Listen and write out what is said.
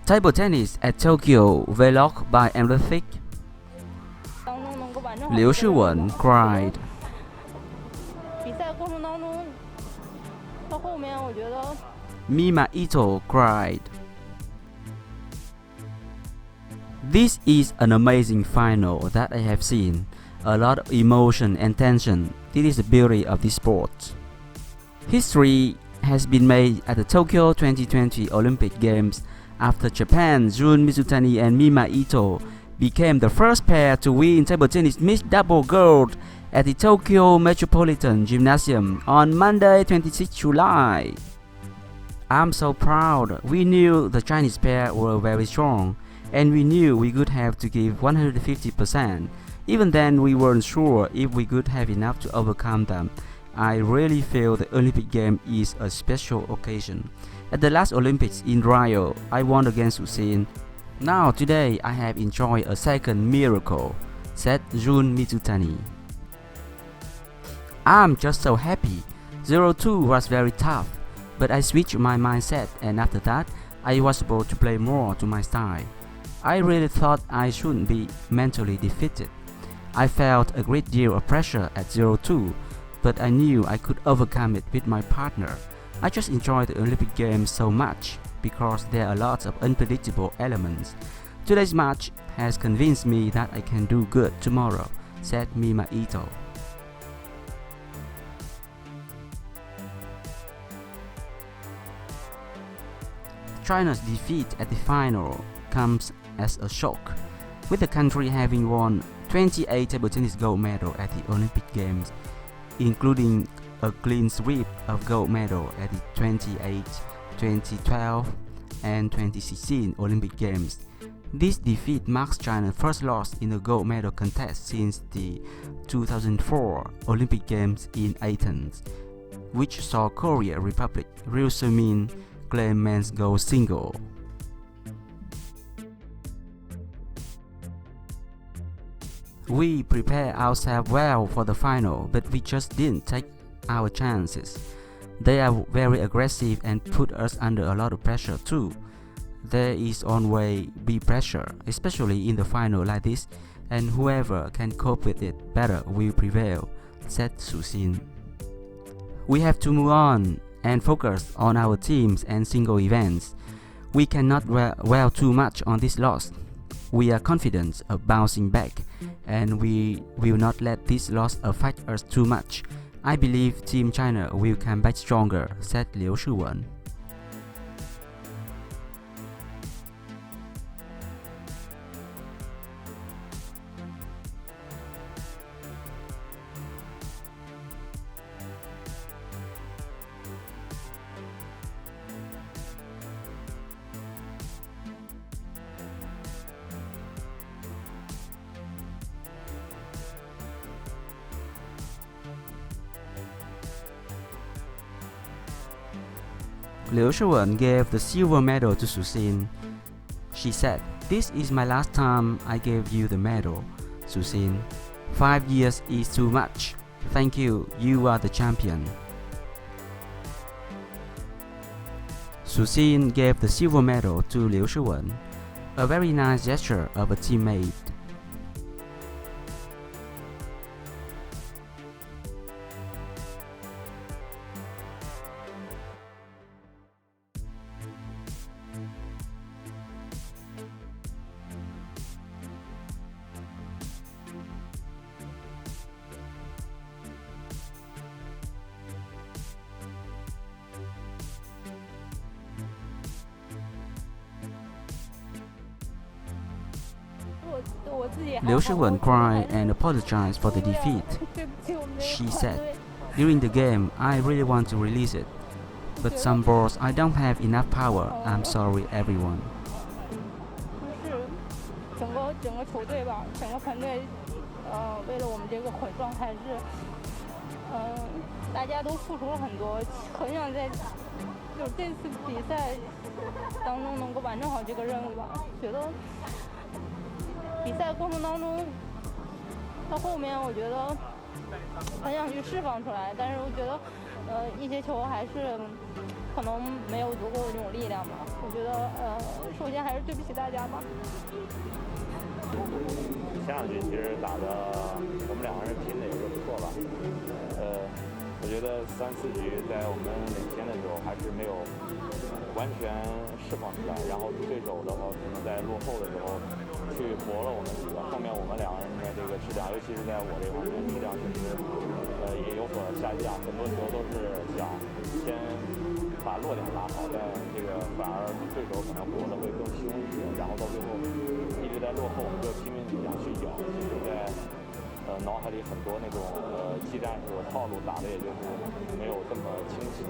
Table tennis at Tokyo vlog by EmRatthich. Liu Shiwen cried. Mima Ito cried. This is an amazing final that I have seen. A lot of emotion and tension. This is the beauty of this sport. History has been made at the Tokyo 2020 Olympic Games after Japan's Jun Mizutani and Mima Ito became the first pair to win table tennis mixed double gold at the Tokyo Metropolitan Gymnasium on Monday, 26 July. I'm so proud. We knew the Chinese pair were very strong, and we knew we could have to give 150%. Even then, we weren't sure if we could have enough to overcome them. I really feel the Olympic Game is a special occasion. At the last Olympics in Rio, I won against Hüseyin. Now today I have enjoyed a second miracle, said Jun Mizutani. I'm just so happy. 0-2 was very tough, but I switched my mindset, and after that I was able to play more to my style. I really thought I shouldn't be mentally defeated. I felt a great deal of pressure at 0-2, but I knew I could overcome it with my partner. I just enjoy the Olympic Games so much because there are lots of unpredictable elements. Today's match has convinced me that I can do good tomorrow, said Mima Ito. China's defeat at the final comes as a shock, with the country having won 28 table tennis gold medals at the Olympic Games, including a clean sweep of gold medal at the 2008, 2012 and 2016 Olympic Games. This defeat marks China's first loss in the gold medal contest since the 2004 Olympic Games in Athens, which saw Korea Republic Liu Shiwen claim men's gold single. We prepared ourselves well for the final, but we just didn't take our chances. They are very aggressive and put us under a lot of pressure too. There is always be pressure, especially in the final like this, and whoever can cope with it better will prevail, said Hüseyin. We have to move on and focus on our teams and single events. We cannot dwell too much on this loss. We are confident of bouncing back, and we will not let this loss affect us too much. I believe Team China will come back stronger, said Liu Shiwen. Liu Shiwen gave the silver medal to Hüseyin. She said, "This is my last time I gave you the medal, Hüseyin. 5 years is too much. Thank you, you are the champion." Hüseyin gave the silver medal to Liu Shiwen, a very nice gesture of a teammate. Liu Shiwen cried and apologized for the defeat. She said, "During the game, I really want to release it, but some balls I don't have enough power. I'm sorry, everyone." 整个球队吧，整个团队，为了我们这个混状态是，大家都付出了很多，很想在就是这次比赛当中能够完成好这个任务吧。觉得比赛过程当中，到后面我觉得很想去释放出来，但是我觉得，一些球还是可能没有足够的这种力量吧。我觉得首先还是对不起大家吧。前两局其实打的我们两个人拼的也是不错吧。我觉得3、4局在我们领先的时候还是没有完全释放出来，然后对手的话可能在落后的时候去搏了我们几个，后面我们两个人的这个质量，尤其是在我这方面质量确实也有所下降，很多时候都是想先把落点拉好，但这个反而对手可能搏的会更凶一些，然后到最后一直在落后，我们就拼命想去咬，其实在脑海里很多那种技战术套路打的也就是没有这么清晰。